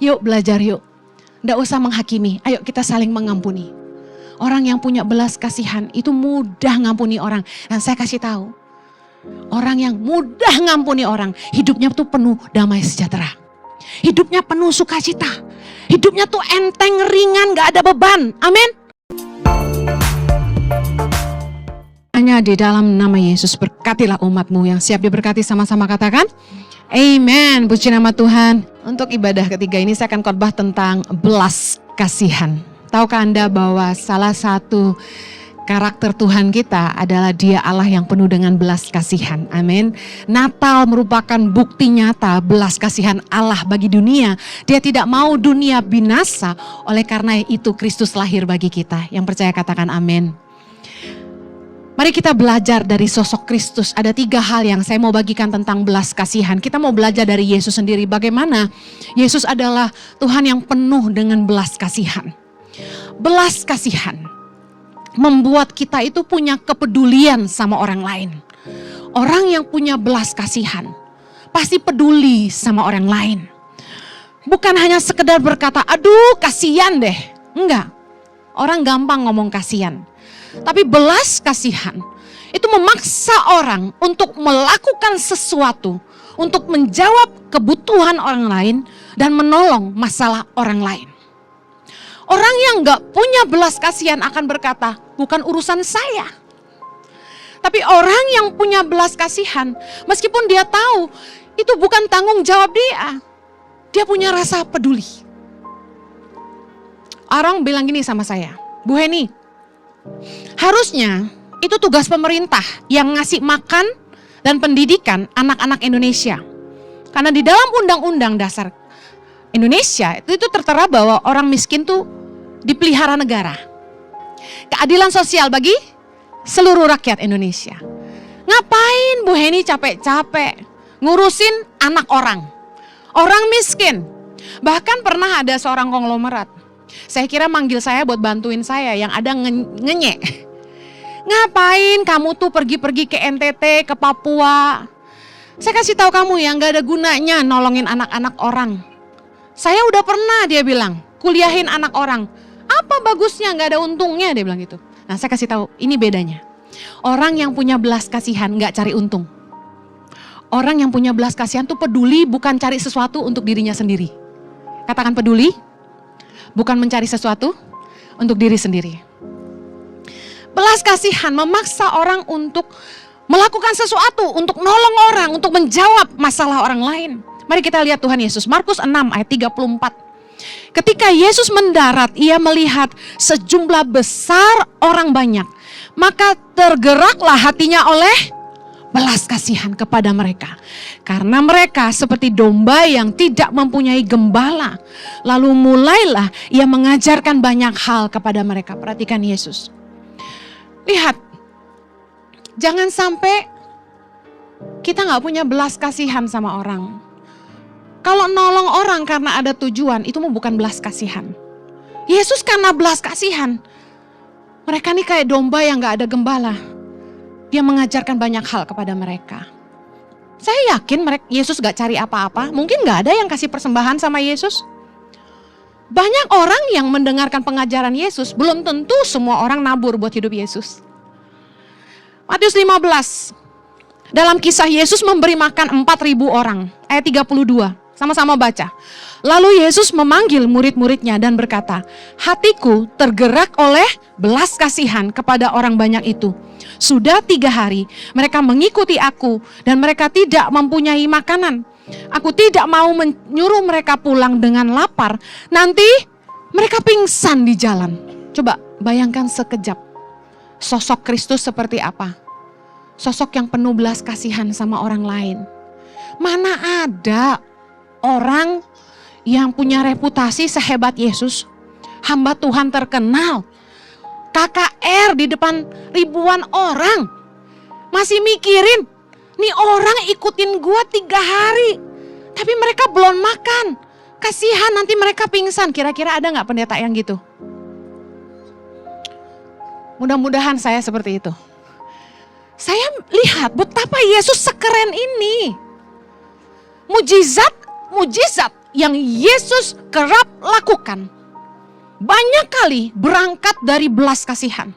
Yuk belajar yuk. Nggak usah menghakimi, ayo kita saling mengampuni. Orang yang punya belas kasihan itu mudah ngampuni orang. Dan saya kasih tahu, orang yang mudah ngampuni orang, hidupnya tuh penuh damai sejahtera. Hidupnya penuh sukacita. Hidupnya tuh enteng, ringan, gak ada beban. Amin. Hanya di dalam nama Yesus berkatilah umatmu yang siap diberkati, sama-sama katakan. Amen, puji nama Tuhan. Untuk ibadah ketiga ini saya akan khotbah tentang belas kasihan. Tahukah Anda bahwa salah satu karakter Tuhan kita adalah Dia Allah yang penuh dengan belas kasihan. Amin. Natal merupakan bukti nyata belas kasihan Allah bagi dunia. Dia tidak mau dunia binasa, oleh karena itu Kristus lahir bagi kita. Yang percaya katakan amin. Mari kita belajar dari sosok Kristus. Ada 3 hal yang saya mau bagikan tentang belas kasihan. Kita mau belajar dari Yesus sendiri. Bagaimana Yesus adalah Tuhan yang penuh dengan belas kasihan. Belas kasihan membuat kita itu punya kepedulian sama orang lain. Orang yang punya belas kasihan pasti peduli sama orang lain. Bukan hanya sekedar berkata, aduh kasihan deh. Enggak, orang gampang ngomong kasihan. Tapi belas kasihan itu memaksa orang untuk melakukan sesuatu, untuk menjawab kebutuhan orang lain dan menolong masalah orang lain. Orang yang gak punya belas kasihan akan berkata, bukan urusan saya. Tapi orang yang punya belas kasihan, meskipun dia tahu itu bukan tanggung jawab dia punya rasa peduli. Orang bilang gini sama saya, Bu Heni, harusnya itu tugas pemerintah yang ngasih makan dan pendidikan anak-anak Indonesia. Karena di dalam Undang-Undang Dasar Indonesia itu tertera bahwa orang miskin tuh dipelihara negara. Keadilan sosial bagi seluruh rakyat Indonesia. Ngapain Bu Heni capek-capek ngurusin anak orang miskin. Bahkan pernah ada seorang konglomerat, saya kira manggil saya buat bantuin saya, yang ada ngenyek. Ngapain kamu tuh pergi-pergi ke NTT, ke Papua? Saya kasih tahu kamu yang gak ada gunanya nolongin anak-anak orang. Saya udah pernah, dia bilang, kuliahin anak orang. Apa bagusnya, gak ada untungnya, dia bilang gitu. Nah saya kasih tahu, ini bedanya. Orang yang punya belas kasihan gak cari untung. Orang yang punya belas kasihan tuh peduli, bukan cari sesuatu untuk dirinya sendiri. Katakan peduli, bukan mencari sesuatu untuk diri sendiri. Belas kasihan memaksa orang untuk melakukan sesuatu, untuk nolong orang, untuk menjawab masalah orang lain. Mari kita lihat Tuhan Yesus, Markus 6 ayat 34. Ketika Yesus mendarat, ia melihat sejumlah besar orang banyak. Maka tergeraklah hatinya oleh belas kasihan kepada mereka. Karena mereka seperti domba yang tidak mempunyai gembala. Lalu mulailah ia mengajarkan banyak hal kepada mereka. Perhatikan Yesus. Lihat, jangan sampai kita gak punya belas kasihan sama orang. Kalau nolong orang karena ada tujuan, itu bukan belas kasihan. Yesus karena belas kasihan. Mereka nih kayak domba yang gak ada gembala. Dia mengajarkan banyak hal kepada mereka. Saya yakin Yesus gak cari apa-apa. Mungkin gak ada yang kasih persembahan sama Yesus. Banyak orang yang mendengarkan pengajaran Yesus, belum tentu semua orang nabur buat hidup Yesus. Matius 15. Dalam kisah Yesus memberi makan 4.000 orang. Ayat 32. Sama-sama baca. Lalu Yesus memanggil murid-muridnya dan berkata, hatiku tergerak oleh belas kasihan kepada orang banyak itu. Sudah 3 hari mereka mengikuti aku dan mereka tidak mempunyai makanan. Aku tidak mau menyuruh mereka pulang dengan lapar. Nanti mereka pingsan di jalan. Coba bayangkan sekejap. Sosok Kristus seperti apa? Sosok yang penuh belas kasihan sama orang lain. Mana ada orang yang punya reputasi sehebat Yesus, hamba Tuhan terkenal, KKR di depan ribuan orang, masih mikirin, nih orang ikutin gua 3 hari, tapi mereka belum makan, kasihan nanti mereka pingsan. Kira-kira ada gak pendeta yang gitu? Mudah-mudahan saya seperti itu. Saya lihat betapa Yesus sekeren ini. Mujizat yang Yesus kerap lakukan banyak kali berangkat dari belas kasihan.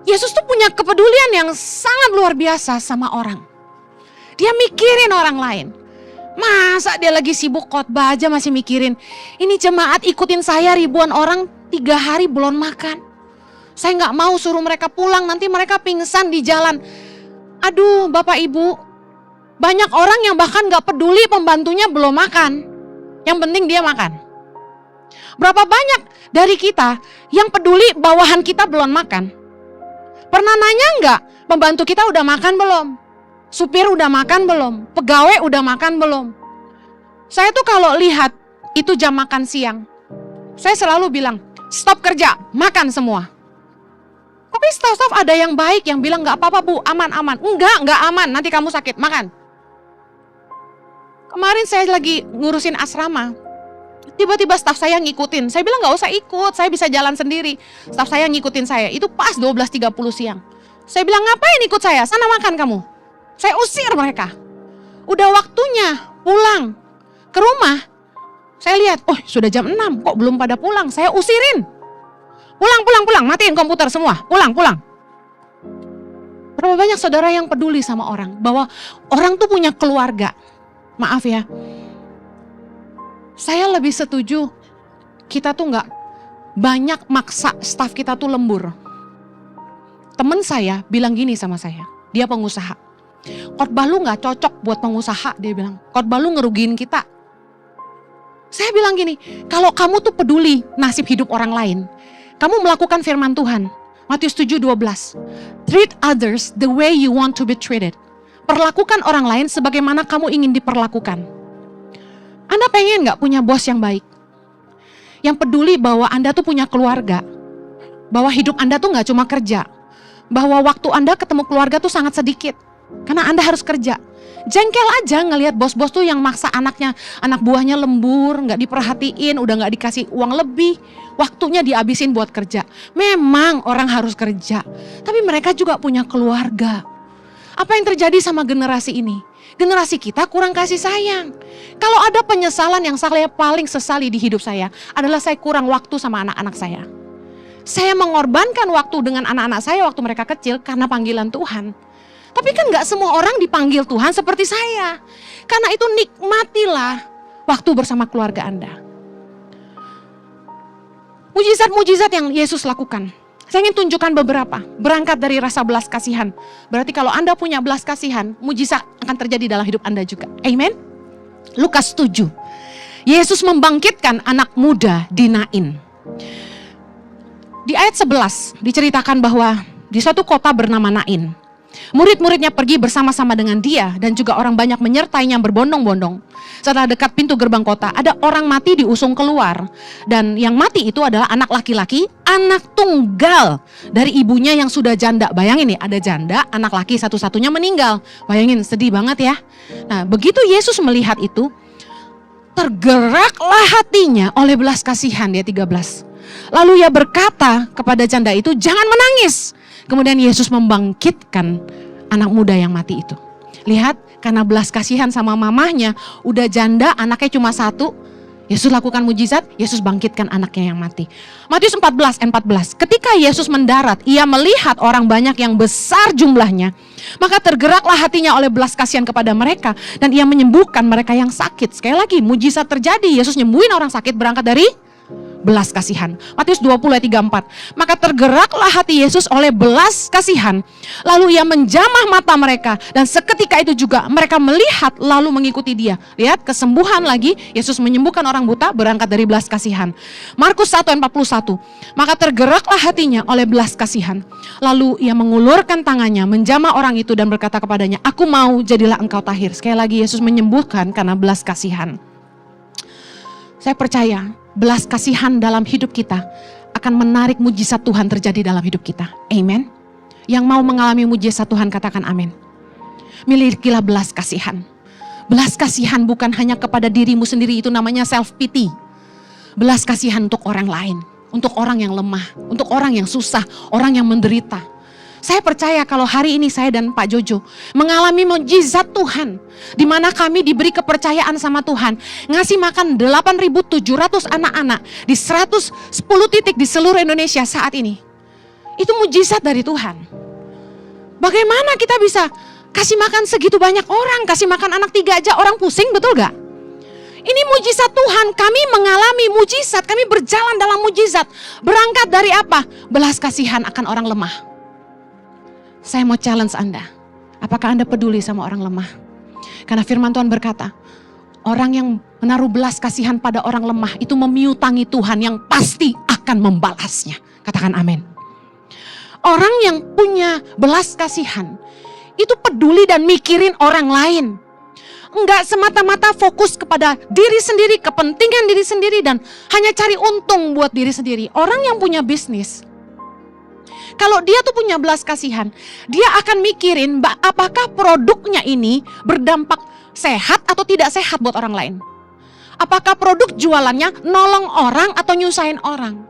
Yesus tuh punya kepedulian yang sangat luar biasa sama orang. Dia mikirin orang lain. Masa dia lagi sibuk khotbah aja masih mikirin, ini jemaat ikutin saya ribuan orang 3 hari belum makan. Saya gak mau suruh mereka pulang, nanti mereka pingsan di jalan. Aduh Bapak Ibu, banyak orang yang bahkan gak peduli pembantunya belum makan. Yang penting dia makan. Berapa banyak dari kita yang peduli bawahan kita belum makan? Pernah nanya gak pembantu kita udah makan belum? Supir udah makan belum? Pegawai udah makan belum? Saya tuh kalau lihat itu jam makan siang, saya selalu bilang, stop kerja, makan semua. Tapi staf-staf ada yang baik yang bilang gak apa-apa Bu, aman-aman. Enggak aman, nanti kamu sakit, makan. Kemarin saya lagi ngurusin asrama, tiba-tiba staf saya ngikutin. Saya bilang gak usah ikut, saya bisa jalan sendiri. Staf saya ngikutin saya, itu pas 12.30 siang. Saya bilang ngapain ikut saya, sana makan kamu. Saya usir mereka. Udah waktunya pulang ke rumah. Saya lihat, oh sudah jam 6 kok belum pada pulang. Saya usirin. Pulang, matiin komputer semua. Pulang. Berapa banyak saudara yang peduli sama orang. Bahwa orang tuh punya keluarga. Maaf ya. Saya lebih setuju kita tuh gak banyak maksa staf kita tuh lembur. Temen saya bilang gini sama saya. Dia pengusaha. Khotbah lu gak cocok buat pengusaha, dia bilang. Khotbah lu ngerugiin kita. Saya bilang gini, kalau kamu tuh peduli nasib hidup orang lain, kamu melakukan firman Tuhan. Matius 7:12. Treat others the way you want to be treated. Perlakukan orang lain sebagaimana kamu ingin diperlakukan. Anda pengen gak punya bos yang baik? Yang peduli bahwa Anda tuh punya keluarga. Bahwa hidup Anda tuh gak cuma kerja. Bahwa waktu Anda ketemu keluarga tuh sangat sedikit. Karena Anda harus kerja. Jengkel aja ngelihat bos-bos tuh yang maksa anak buahnya lembur, gak diperhatiin, udah gak dikasih uang lebih. Waktunya dihabisin buat kerja. Memang orang harus kerja. Tapi mereka juga punya keluarga. Apa yang terjadi sama generasi ini? Generasi kita kurang kasih sayang. Kalau ada penyesalan yang saya paling sesali di hidup saya adalah saya kurang waktu sama anak-anak saya. Saya mengorbankan waktu dengan anak-anak saya waktu mereka kecil karena panggilan Tuhan. Tapi kan gak semua orang dipanggil Tuhan seperti saya. Karena itu nikmatilah waktu bersama keluarga Anda. Mujizat-mujizat yang Yesus lakukan. Saya ingin tunjukkan beberapa. Berangkat dari rasa belas kasihan. Berarti kalau Anda punya belas kasihan, mujizat akan terjadi dalam hidup Anda juga. Amen. Lukas 7. Yesus membangkitkan anak muda di Nain. Di ayat 11 diceritakan bahwa di suatu kota bernama Nain. Murid-muridnya pergi bersama-sama dengan dia dan juga orang banyak menyertainya berbondong-bondong. Setelah dekat pintu gerbang kota, ada orang mati diusung keluar. Dan yang mati itu adalah anak laki-laki, anak tunggal dari ibunya yang sudah janda. Bayangin nih, ada janda, anak laki satu-satunya meninggal. Bayangin, sedih banget ya. Nah, begitu Yesus melihat itu, tergeraklah hatinya oleh belas kasihan, dia 13. Lalu ia berkata kepada janda itu, jangan menangis. Kemudian Yesus membangkitkan anak muda yang mati itu. Lihat, karena belas kasihan sama mamahnya, udah janda, anaknya cuma 1. Yesus lakukan mujizat, Yesus bangkitkan anaknya yang mati. Matius 14:14. Ketika Yesus mendarat, ia melihat orang banyak yang besar jumlahnya. Maka tergeraklah hatinya oleh belas kasihan kepada mereka. Dan ia menyembuhkan mereka yang sakit. Sekali lagi, mujizat terjadi. Yesus nyembuhin orang sakit berangkat dari belas kasihan. Matius 20:34. Maka tergeraklah hati Yesus oleh belas kasihan. Lalu ia menjamah mata mereka. Dan seketika itu juga mereka melihat lalu mengikuti dia. Lihat, kesembuhan lagi. Yesus menyembuhkan orang buta berangkat dari belas kasihan. Markus 1:41. Maka tergeraklah hatinya oleh belas kasihan. Lalu ia mengulurkan tangannya, menjamah orang itu dan berkata kepadanya, aku mau, jadilah engkau tahir. Sekali lagi Yesus menyembuhkan karena belas kasihan. Saya percaya belas kasihan dalam hidup kita akan menarik mujizat Tuhan terjadi dalam hidup kita. Amen. Yang mau mengalami mujizat Tuhan katakan amin. Milikilah belas kasihan. Belas kasihan bukan hanya kepada dirimu sendiri, itu namanya self pity. Belas kasihan untuk orang lain, untuk orang yang lemah, untuk orang yang susah, orang yang menderita. Saya percaya kalau hari ini saya dan Pak Jojo mengalami mukjizat Tuhan, di mana kami diberi kepercayaan sama Tuhan, ngasih makan 8.700 anak-anak di 110 titik di seluruh Indonesia saat ini. Itu mukjizat dari Tuhan. Bagaimana kita bisa kasih makan segitu banyak orang, kasih makan anak 3 aja orang pusing, betul gak? Ini mujizat Tuhan, kami mengalami mujizat, kami berjalan dalam mujizat. Berangkat dari apa? Belas kasihan akan orang lemah. Saya mau challenge Anda, apakah Anda peduli sama orang lemah? Karena firman Tuhan berkata, orang yang menaruh belas kasihan pada orang lemah itu memiutangi Tuhan yang pasti akan membalasnya. Katakan amin. Orang yang punya belas kasihan itu peduli dan mikirin orang lain. Enggak semata-mata fokus kepada diri sendiri, kepentingan diri sendiri, dan hanya cari untung buat diri sendiri. Orang yang punya bisnis, kalau dia tuh punya belas kasihan, dia akan mikirin apakah produknya ini berdampak sehat atau tidak sehat buat orang lain. Apakah produk jualannya nolong orang atau nyusahin orang.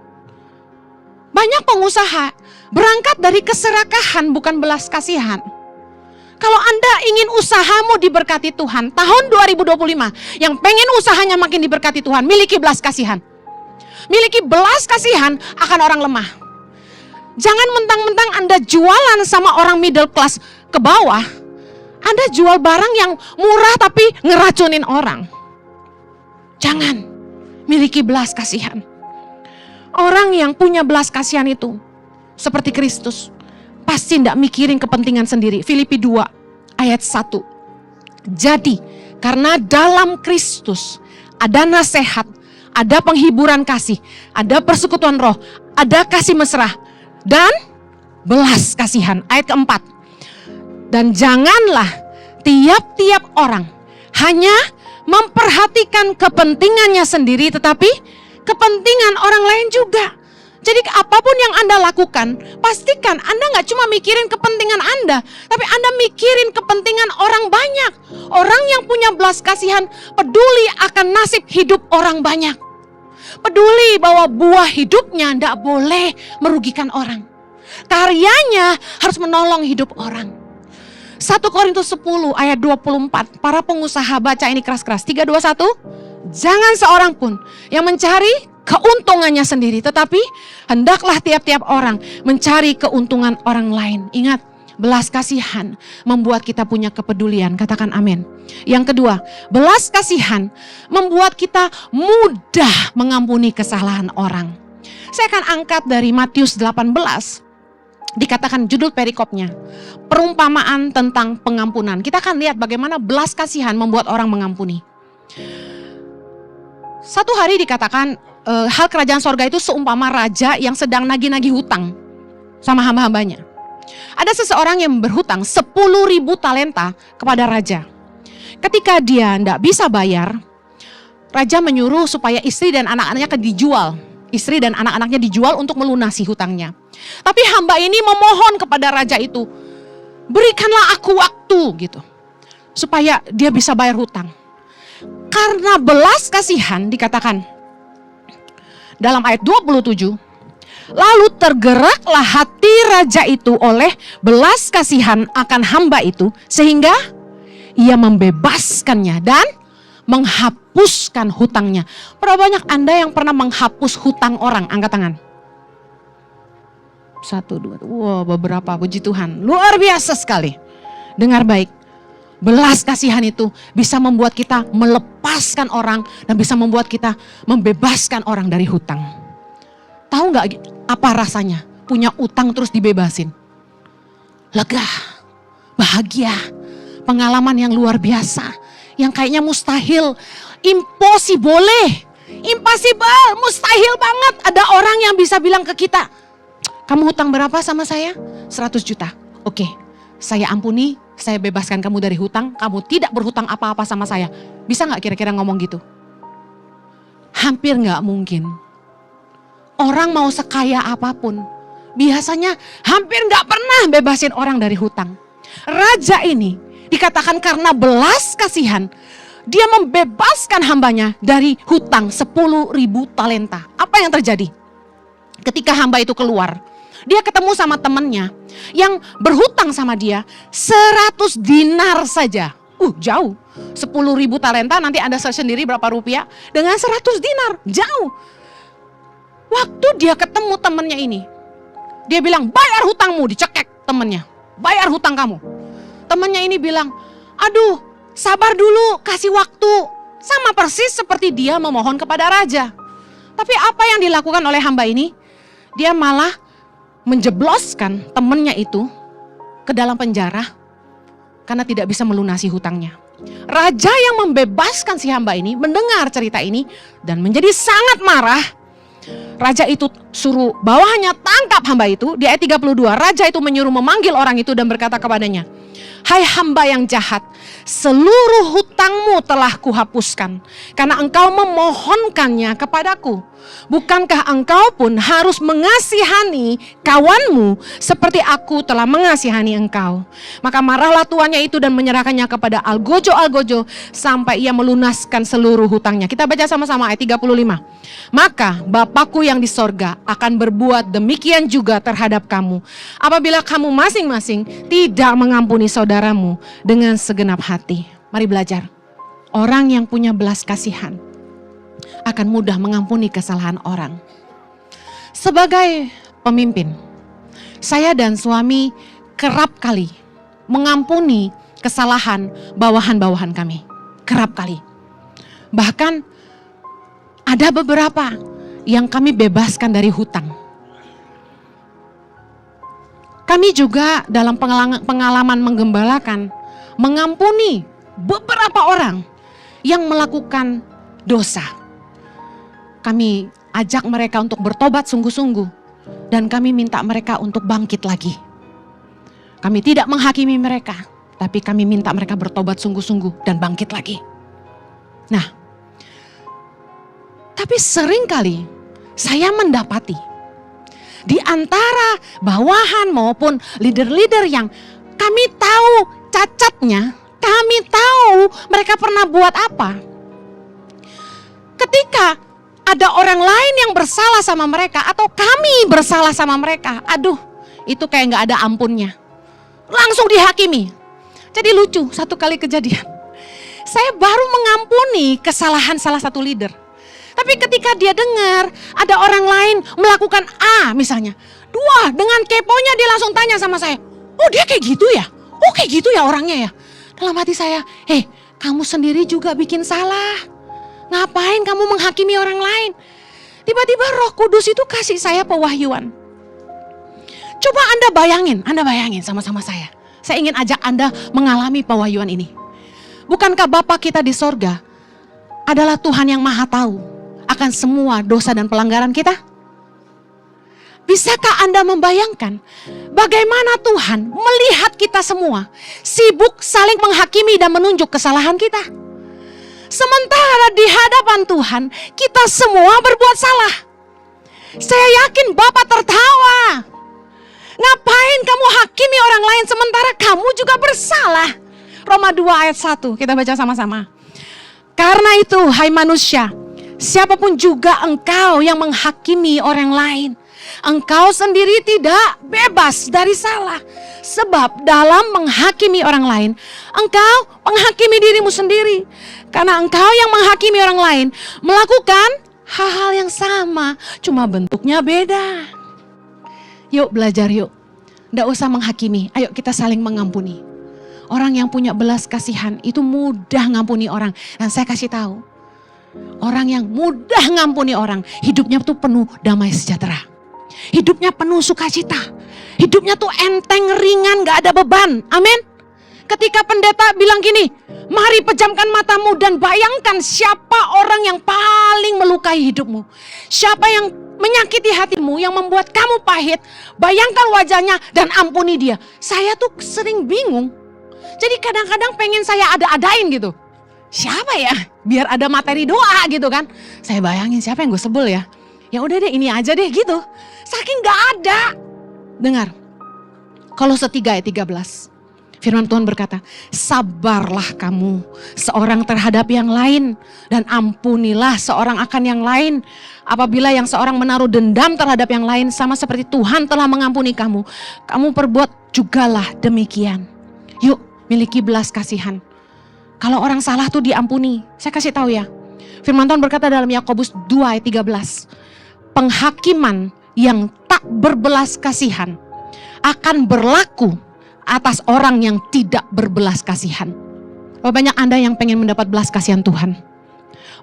Banyak pengusaha berangkat dari keserakahan, bukan belas kasihan. Kalau Anda ingin usahamu diberkati Tuhan, tahun 2025, yang pengen usahanya makin diberkati Tuhan, miliki belas kasihan. Miliki belas kasihan akan orang lemah. Jangan mentang-mentang Anda jualan sama orang middle class ke bawah, Anda jual barang yang murah tapi ngeracunin orang. Jangan, miliki belas kasihan. Orang yang punya belas kasihan itu seperti Kristus, pasti tidak mikirin kepentingan sendiri. Filipi 2 ayat 1. Jadi karena dalam Kristus ada nasihat, ada penghiburan kasih, ada persekutuan roh, ada kasih mesra, dan belas kasihan. Ayat keempat. Dan janganlah tiap-tiap orang hanya memperhatikan kepentingannya sendiri, tetapi kepentingan orang lain juga. Jadi apapun yang Anda lakukan, pastikan Anda gak cuma mikirin kepentingan Anda, tapi Anda mikirin kepentingan orang banyak. Orang yang punya belas kasihan peduli akan nasib hidup orang banyak. Peduli bahwa buah hidupnya tidak boleh merugikan orang. Karyanya harus menolong hidup orang. 1 Korintus 10 ayat 24. Para pengusaha baca ini keras-keras. 3, 2, 1. Jangan seorang pun yang mencari keuntungannya sendiri, tetapi hendaklah tiap-tiap orang mencari keuntungan orang lain. Ingat, belas kasihan membuat kita punya kepedulian. Katakan amin. Yang kedua, belas kasihan membuat kita mudah mengampuni kesalahan orang. Saya akan angkat dari Matius 18. Dikatakan judul perikopnya, perumpamaan tentang pengampunan. Kita akan lihat bagaimana belas kasihan membuat orang mengampuni. Satu hari dikatakan hal kerajaan sorga itu seumpama raja yang sedang nagih-nagih hutang sama hamba-hambanya. Ada seseorang yang berhutang 10.000 talenta kepada raja. Ketika dia tidak bisa bayar, raja menyuruh supaya istri dan anak-anaknya dijual. Istri dan anak-anaknya dijual untuk melunasi hutangnya. Tapi hamba ini memohon kepada raja itu, berikanlah aku waktu gitu, supaya dia bisa bayar hutang. Karena belas kasihan dikatakan dalam ayat 27, lalu tergeraklah hati raja itu oleh belas kasihan akan hamba itu, sehingga ia membebaskannya dan menghapuskan hutangnya. Berapa banyak Anda yang pernah menghapus hutang orang? Angkat tangan. 1, 2, wow, beberapa, puji Tuhan. Luar biasa sekali. Dengar baik. Belas kasihan itu bisa membuat kita melepaskan orang dan bisa membuat kita membebaskan orang dari hutang. Tahu gak apa rasanya punya utang terus dibebasin? Lega, bahagia, pengalaman yang luar biasa, yang kayaknya mustahil, impossible, mustahil banget. Ada orang yang bisa bilang ke kita, kamu hutang berapa sama saya? 100 juta. Oke, saya ampuni, saya bebaskan kamu dari hutang, kamu tidak berhutang apa-apa sama saya. Bisa gak kira-kira ngomong gitu? Hampir gak mungkin. Orang mau sekaya apapun, biasanya hampir gak pernah bebasin orang dari hutang. Raja ini dikatakan karena belas kasihan, dia membebaskan hambanya dari hutang 10.000 talenta. Apa yang terjadi? Ketika hamba itu keluar, Dia ketemu sama temannya yang berhutang sama dia 100 dinar saja. Jauh. 10.000 talenta, nanti Anda sendiri berapa rupiah. Dengan 100 dinar, jauh. Waktu dia ketemu temannya ini, dia bilang, bayar hutangmu, dicekek temannya. Bayar hutang kamu. Temannya ini bilang, aduh sabar dulu, kasih waktu. Sama persis seperti dia memohon kepada raja. Tapi apa yang dilakukan oleh hamba ini? Dia malah menjebloskan temannya itu ke dalam penjara karena tidak bisa melunasi hutangnya. Raja yang membebaskan si hamba ini mendengar cerita ini dan menjadi sangat marah. Raja itu suruh bawahannya tangkap hamba itu. Di ayat 32, raja itu menyuruh memanggil orang itu dan berkata kepadanya, hai hamba yang jahat, seluruh hutangmu telah kuhapuskan karena engkau memohonkannya kepadaku. Bukankah engkau pun harus mengasihani kawanmu seperti aku telah mengasihani engkau? Maka marahlah tuannya itu dan menyerahkannya kepada algojo-algojo sampai ia melunaskan seluruh hutangnya. Kita baca sama-sama ayat 35. Maka Bapakku yang di sorga akan berbuat demikian juga terhadap kamu, apabila kamu masing-masing tidak mengampuni saudaramu dengan segenap hati. Mari belajar. Orang yang punya belas kasihan akan mudah mengampuni kesalahan orang. Sebagai pemimpin, saya dan suami kerap kali mengampuni kesalahan bawahan-bawahan kami. Kerap kali. Bahkan ada beberapa yang kami bebaskan dari hutang. Kami juga dalam pengalaman menggembalakan mengampuni beberapa orang yang melakukan dosa. Kami ajak mereka untuk bertobat sungguh-sungguh dan kami minta mereka untuk bangkit lagi. Kami tidak menghakimi mereka, tapi kami minta mereka bertobat sungguh-sungguh dan bangkit lagi. Nah, tapi seringkali saya mendapati di antara bawahan maupun leader-leader yang kami tahu cacatnya, kami tahu mereka pernah buat apa. Ketika ada orang lain yang bersalah sama mereka atau kami bersalah sama mereka, aduh itu kayak gak ada ampunnya. Langsung dihakimi. Jadi lucu, satu kali kejadian. Saya baru mengampuni kesalahan salah satu leader. Tapi ketika dia dengar ada orang lain melakukan A misalnya, dengan keponya dia langsung tanya sama saya, oh dia kayak gitu ya? Oh kayak gitu ya orangnya ya? Dalam hati saya, kamu sendiri juga bikin salah. Ngapain kamu menghakimi orang lain? Tiba-tiba Roh Kudus itu kasih saya pewahyuan. Coba Anda bayangin sama-sama saya. Saya ingin ajak Anda mengalami pewahyuan ini. Bukankah Bapa kita di sorga adalah Tuhan yang maha tahu akan semua dosa dan pelanggaran kita? Bisakah Anda membayangkan bagaimana Tuhan melihat kita semua sibuk saling menghakimi dan menunjuk kesalahan kita? Sementara di hadapan Tuhan, kita semua berbuat salah. Saya yakin Bapa tertawa. Ngapain kamu hakimi orang lain sementara kamu juga bersalah? Roma 2 ayat 1, kita baca sama-sama. Karena itu, hai manusia, siapapun juga engkau yang menghakimi orang lain, engkau sendiri tidak bebas dari salah. Sebab dalam menghakimi orang lain, engkau menghakimi dirimu sendiri. Karena engkau yang menghakimi orang lain melakukan hal-hal yang sama, cuma bentuknya beda. Yuk belajar yuk, nggak usah menghakimi, ayo kita saling mengampuni. Orang yang punya belas kasihan itu mudah ngampuni orang. Dan saya kasih tahu, orang yang mudah ngampuni orang, hidupnya tuh penuh damai sejahtera. Hidupnya penuh sukacita. Hidupnya tuh enteng, ringan, gak ada beban. Amin. Ketika pendeta bilang gini, mari pejamkan matamu dan bayangkan siapa orang yang paling melukai hidupmu. Siapa yang menyakiti hatimu, yang membuat kamu pahit. Bayangkan wajahnya dan ampuni dia. Saya tuh sering bingung. Jadi kadang-kadang pengen saya ada-adain gitu. Siapa ya? Biar ada materi doa gitu kan. Saya bayangin siapa yang gue sebel ya. Ya udah deh ini aja deh gitu. Saking gak ada. Dengar. Kolose 3 ayat 13. Firman Tuhan berkata, sabarlah kamu seorang terhadap yang lain dan ampunilah seorang akan yang lain. Apabila yang seorang menaruh dendam terhadap yang lain sama seperti Tuhan telah mengampuni kamu, kamu perbuat jugalah demikian. Yuk, miliki belas kasihan. Kalau orang salah tuh diampuni. Saya kasih tahu ya. Firman Tuhan berkata dalam Yakobus 2 ayat 13, penghakiman yang tak berbelas kasihan akan berlaku atas orang yang tidak berbelas kasihan. Banyak Anda yang pengen mendapat belas kasihan Tuhan.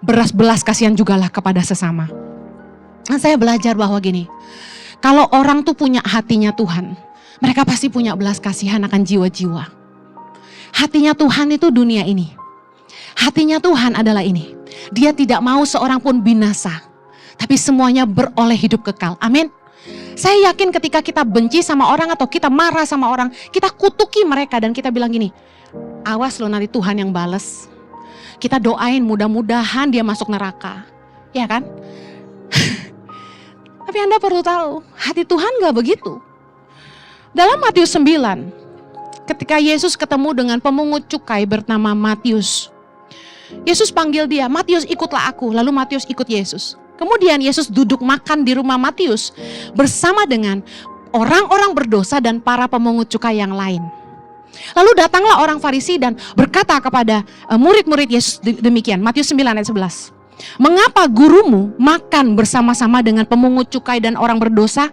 Belas kasihan jugalah kepada sesama. Nah, saya belajar bahwa gini, kalau orang tuh punya hatinya Tuhan, mereka pasti punya belas kasihan akan jiwa-jiwa. Hatinya Tuhan itu dunia ini. Hatinya Tuhan adalah ini. Dia tidak mau seorang pun binasa, tapi semuanya beroleh hidup kekal. Amin. Saya yakin ketika kita benci sama orang atau kita marah sama orang, kita kutuki mereka dan kita bilang gini, awas lo nanti Tuhan yang bales. Kita doain mudah-mudahan dia masuk neraka. Ya kan? Tapi Anda perlu tahu, hati Tuhan gak begitu. Dalam Matius 9, ketika Yesus ketemu dengan pemungut cukai bernama Matius, Yesus panggil dia, Matius ikutlah aku. Lalu Matius ikut Yesus. Kemudian Yesus duduk makan di rumah Matius bersama dengan orang-orang berdosa dan para pemungut cukai yang lain. Lalu datanglah orang Farisi dan berkata kepada murid-murid Yesus demikian. Matius 9 ayat 11. Mengapa gurumu makan bersama-sama dengan pemungut cukai dan orang berdosa?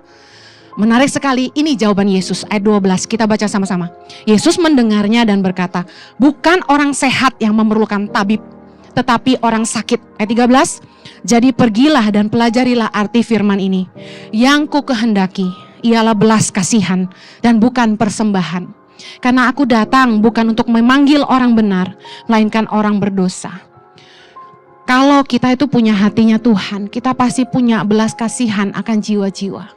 Menarik sekali, ini jawaban Yesus ayat 12. Kita baca sama-sama. Yesus mendengarnya dan berkata, bukan orang sehat yang memerlukan tabib, tetapi orang sakit. Ayat 13. Jadi pergilah dan pelajarilah arti firman ini. Yang ku kehendaki ialah belas kasihan dan bukan persembahan. Karena aku datang bukan untuk memanggil orang benar, melainkan orang berdosa. Kalau kita itu punya hatinya Tuhan, kita pasti punya belas kasihan akan jiwa-jiwa.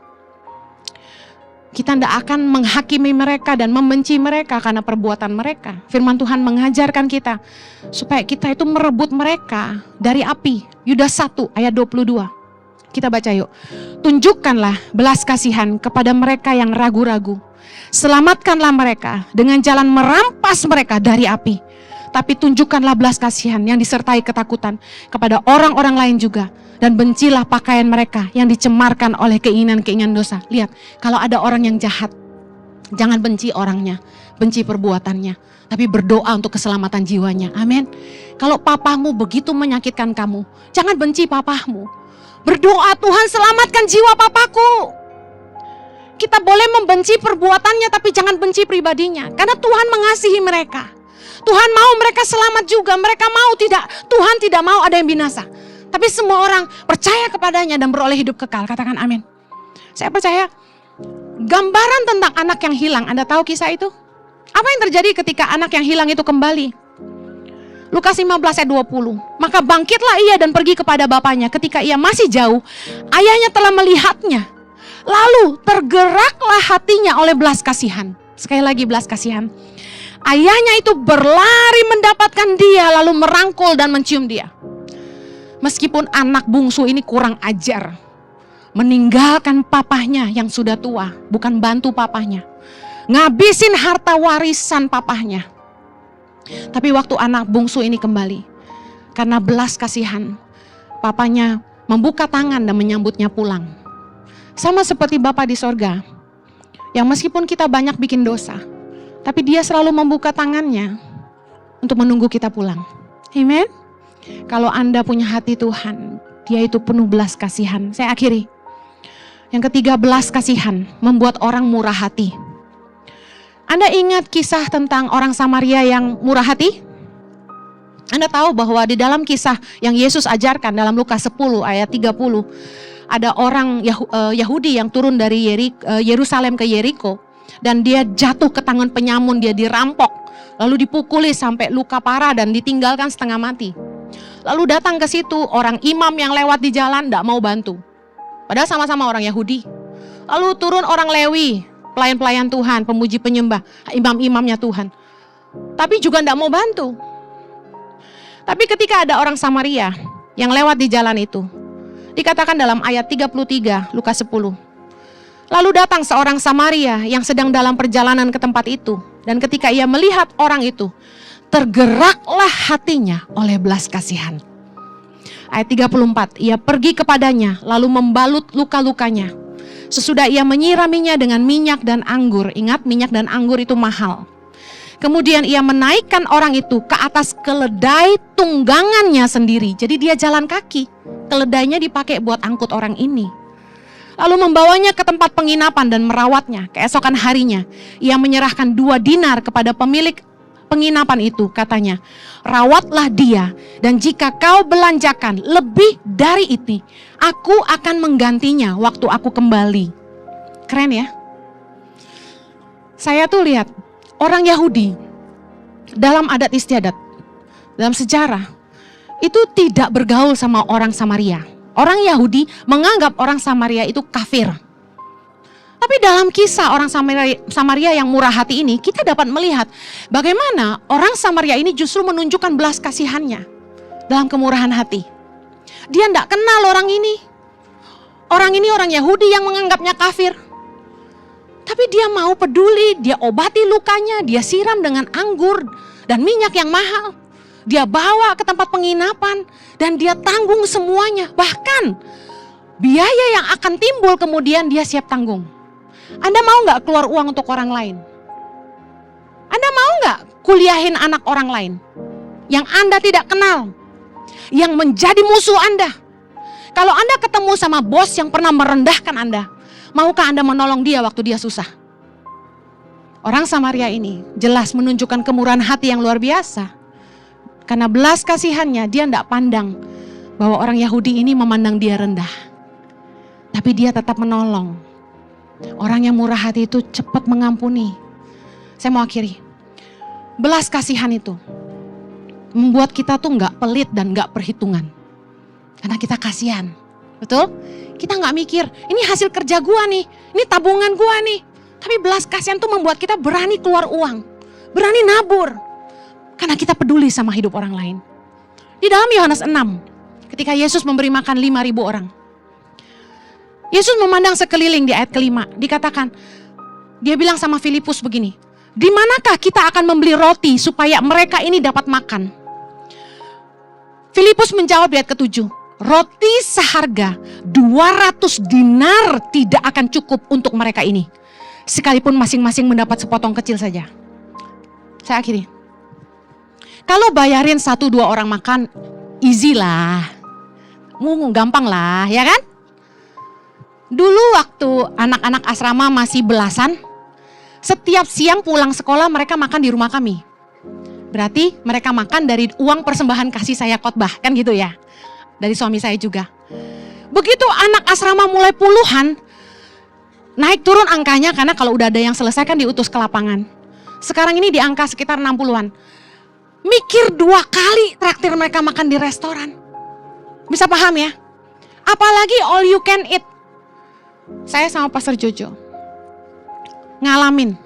Kita tidak akan menghakimi mereka dan membenci mereka karena perbuatan mereka. Firman Tuhan mengajarkan kita supaya kita itu merebut mereka dari api. Yudas 1 ayat 22. Kita baca yuk. Tunjukkanlah belas kasihan kepada mereka yang ragu-ragu. Selamatkanlah mereka dengan jalan merampas mereka dari api. Tapi tunjukkanlah belas kasihan yang disertai ketakutan kepada orang-orang lain juga. Dan bencilah pakaian mereka yang dicemarkan oleh keinginan-keinginan dosa. Lihat, kalau ada orang yang jahat, jangan benci orangnya, benci perbuatannya, tapi berdoa untuk keselamatan jiwanya. Amin. Kalau papamu begitu menyakitkan kamu, jangan benci papamu. Berdoa, Tuhan selamatkan jiwa papaku. Kita boleh membenci perbuatannya, tapi jangan benci pribadinya. Karena Tuhan mengasihi mereka. Tuhan mau mereka selamat juga. Mereka mau tidak, Tuhan tidak mau ada yang binasa. Tapi semua orang percaya kepadanya dan beroleh hidup kekal. Katakan amin. Saya percaya gambaran tentang anak yang hilang. Anda tahu kisah itu? Apa yang terjadi ketika anak yang hilang itu kembali? Lukas 15 ayat 20. Maka bangkitlah ia dan pergi kepada bapaknya. Ketika ia masih jauh, ayahnya telah melihatnya. Lalu tergeraklah hatinya oleh belas kasihan. Sekali lagi belas kasihan. Ayahnya itu berlari mendapatkan dia, lalu merangkul dan mencium dia. Meskipun anak bungsu ini kurang ajar, meninggalkan papahnya yang sudah tua, bukan bantu papahnya, ngabisin harta warisan papahnya. Tapi waktu anak bungsu ini kembali, karena belas kasihan, papanya membuka tangan dan menyambutnya pulang. Sama seperti Bapa di sorga, yang meskipun kita banyak bikin dosa, tapi dia selalu membuka tangannya untuk menunggu kita pulang. Amen. Kalau Anda punya hati Tuhan, dia itu penuh belas kasihan. Saya akhiri. Yang ketiga, belas kasihan membuat orang murah hati. Anda ingat kisah tentang orang Samaria yang murah hati? Anda tahu bahwa di dalam kisah yang Yesus ajarkan dalam Lukas 10 ayat 30, ada orang Yahudi yang turun dari Yerusalem ke Yeriko, dan dia jatuh ke tangan penyamun, dia dirampok, lalu dipukuli sampai luka parah dan ditinggalkan setengah mati. Lalu datang ke situ orang imam yang lewat di jalan tidak mau bantu. Padahal sama-sama orang Yahudi. Lalu turun orang Lewi, pelayan-pelayan Tuhan, pemuji penyembah, imam-imamnya Tuhan. Tapi juga tidak mau bantu. Tapi ketika ada orang Samaria yang lewat di jalan itu, dikatakan dalam ayat 33 Lukas 10. Lalu datang seorang Samaria yang sedang dalam perjalanan ke tempat itu Dan ketika ia melihat orang itu, tergeraklah hatinya oleh belas kasihan. Ayat 34, ia pergi kepadanya lalu membalut luka-lukanya. Sesudah ia menyiraminya dengan minyak dan anggur. Ingat, minyak dan anggur itu mahal. Kemudian ia menaikkan orang itu ke atas keledai tunggangannya sendiri. Jadi dia jalan kaki. Keledainya dipakai buat angkut orang ini. Lalu membawanya ke tempat penginapan dan merawatnya. Keesokan harinya ia menyerahkan 2 dinar kepada pemilik penginapan itu, katanya, rawatlah dia, dan jika kau belanjakan lebih dari itu, aku akan menggantinya waktu aku kembali. Keren ya? Saya tuh lihat orang Yahudi dalam adat istiadat, dalam sejarah, itu tidak bergaul sama orang Samaria. Orang Yahudi menganggap orang Samaria itu kafir. Tapi dalam kisah orang Samaria yang murah hati ini, kita dapat melihat bagaimana orang Samaria ini justru menunjukkan belas kasihannya dalam kemurahan hati. Dia tidak kenal orang ini. Orang ini orang Yahudi yang menganggapnya kafir. Tapi dia mau peduli, dia obati lukanya, dia siram dengan anggur dan minyak yang mahal. Dia bawa ke tempat penginapan dan dia tanggung semuanya. Bahkan biaya yang akan timbul kemudian dia siap tanggung. Anda mau gak keluar uang untuk orang lain? Anda mau gak kuliahin anak orang lain yang Anda tidak kenal, yang menjadi musuh Anda? Kalau Anda ketemu sama bos yang pernah merendahkan Anda, maukah Anda menolong dia waktu dia susah? Orang Samaria ini jelas menunjukkan kemurahan hati yang luar biasa. Karena belas kasihannya, dia tidak pandang bahwa orang Yahudi ini memandang dia rendah. Tapi dia tetap menolong. Orang yang murah hati itu cepat mengampuni. Saya mau akhiri. Belas kasihan itu membuat kita tuh gak pelit dan gak perhitungan. Karena kita kasihan. Betul? Kita gak mikir, ini hasil kerja gua nih, ini tabungan gua nih. Tapi belas kasihan tuh membuat kita berani keluar uang, berani nabur. Karena kita peduli sama hidup orang lain. Di dalam Yohanes 6, ketika Yesus memberi makan 5.000 orang. Yesus memandang sekeliling di ayat kelima, dikatakan, dia bilang sama Filipus begini, di manakah kita akan membeli roti supaya mereka ini dapat makan? Filipus menjawab di ayat ke-7, roti seharga 200 dinar tidak akan cukup untuk mereka ini. Sekalipun masing-masing mendapat sepotong kecil saja. Saya akhiri. Kalau bayarin 1-2 orang makan, easy lah. Gampang lah, ya kan? Dulu waktu anak-anak asrama masih belasan, setiap siang pulang sekolah mereka makan di rumah kami. Berarti mereka makan dari uang persembahan kasih saya khotbah, kan gitu ya. Dari suami saya juga. Begitu anak asrama mulai puluhan, naik turun angkanya karena kalau udah ada yang selesai kan diutus ke lapangan. Sekarang ini di angka sekitar 60-an. Mikir 2 kali traktir mereka makan di restoran. Bisa paham ya? Apalagi all you can eat. Saya sama Pastor Jojo ngalamin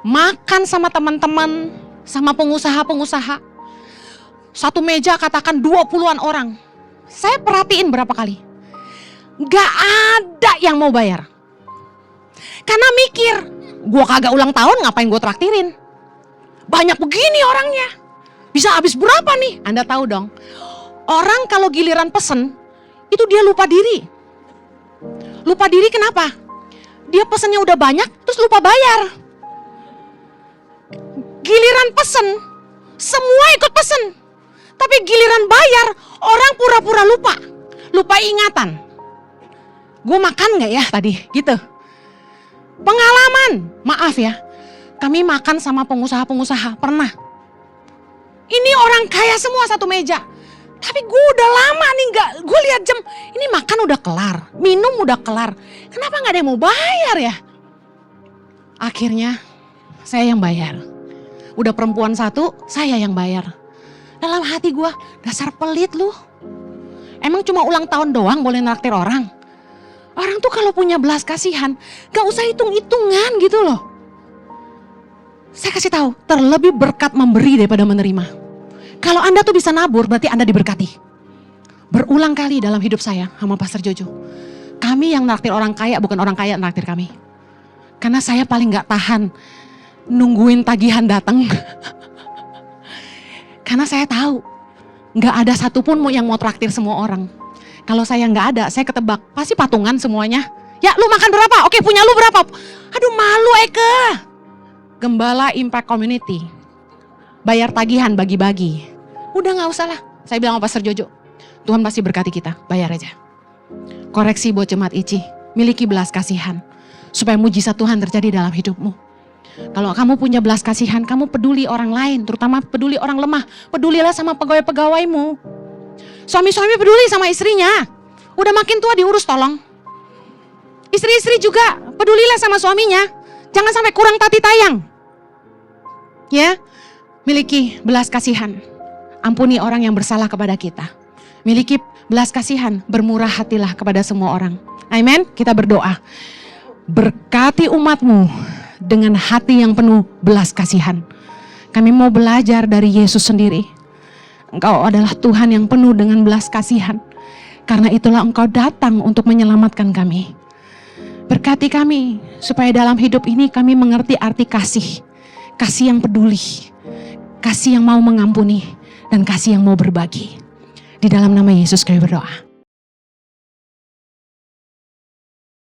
makan sama teman-teman, sama pengusaha-pengusaha. Satu meja katakan 20-an orang. Saya perhatiin berapa kali. Gak ada yang mau bayar. Karena mikir, gue kagak ulang tahun ngapain gue traktirin. Banyak begini orangnya. Bisa habis berapa nih? Anda tahu dong. Orang kalau giliran pesen, itu dia lupa diri. Lupa diri kenapa? Dia pesennya udah banyak, terus lupa bayar. Giliran pesen, semua ikut pesen. Tapi giliran bayar, orang pura-pura lupa. Lupa ingatan. Gue makan gak ya tadi? Gitu. Pengalaman, maaf ya. Kami makan sama pengusaha-pengusaha, pernah. Ini orang kaya semua satu meja. Tapi gue udah lama nih gue lihat jam, ini makan udah kelar, minum udah kelar. Kenapa gak ada yang mau bayar ya? Akhirnya saya yang bayar. Udah perempuan satu, saya yang bayar. Dalam hati gue, dasar pelit lu. Emang cuma ulang tahun doang boleh naktir orang? Orang tuh kalau punya belas kasihan, gak usah hitung-hitungan gitu loh. Saya kasih tahu, terlebih berkat memberi daripada menerima. Kalau Anda tuh bisa nabur, berarti Anda diberkati. Berulang kali dalam hidup saya sama Pastor Jojo. Kami yang naktir orang kaya, bukan orang kaya naktir kami. Karena saya paling gak tahan nungguin tagihan datang. Karena saya tahu, gak ada satupun yang mau traktir semua orang. Kalau saya gak ada, saya ketebak, pasti patungan semuanya. Ya lu makan berapa? Oke punya lu berapa? Aduh malu Eke. Gembala Impact Community, bayar tagihan bagi-bagi. Udah gak usah lah, saya bilang sama Pastor Jojo, Tuhan pasti berkati kita, bayar aja. Koreksi buat jemaat ICI, miliki belas kasihan. Supaya mujizat Tuhan terjadi dalam hidupmu. Kalau kamu punya belas kasihan, kamu peduli orang lain, terutama peduli orang lemah. Pedulilah sama pegawai-pegawaimu. Suami-suami peduli sama istrinya. Udah makin tua diurus tolong. Istri-istri juga pedulilah sama suaminya. Jangan sampai kurang tati tayang. Ya, miliki belas kasihan. Ampuni orang yang bersalah kepada kita. Miliki belas kasihan, bermurah hatilah kepada semua orang. Amin, kita berdoa. Berkati umatmu dengan hati yang penuh belas kasihan. Kami mau belajar dari Yesus sendiri. Engkau adalah Tuhan yang penuh dengan belas kasihan. Karena itulah Engkau datang untuk menyelamatkan kami. Berkati kami supaya dalam hidup ini kami mengerti arti kasih. Kasih yang peduli. Kasih yang mau mengampuni. Dan kasih yang mau berbagi. Di dalam nama Yesus kami berdoa.